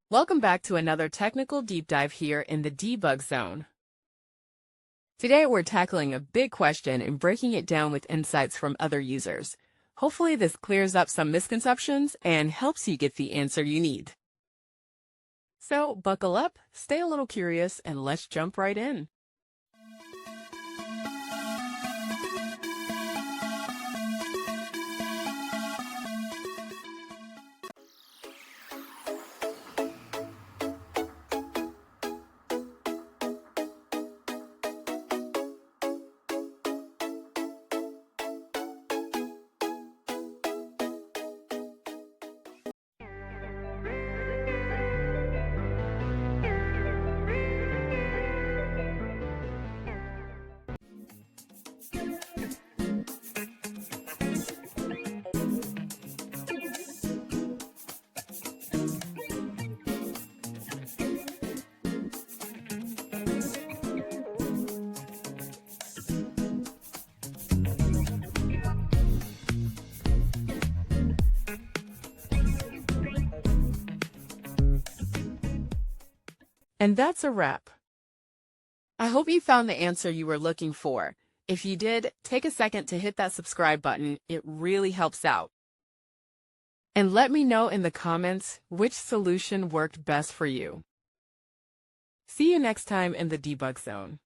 Welcome back to another technical deep dive here in the debug zone. Today we're tackling a big question and breaking it down with insights from other users. Hopefully this clears up some misconceptions and helps you get the answer you need. So buckle up, stay a little curious, and let's jump right in. And that's a wrap. I hope you found the answer you were looking for. If you did, take a second to hit that subscribe button. It really helps out. And let me know in the comments which solution worked best for you. See you next time in the debug zone.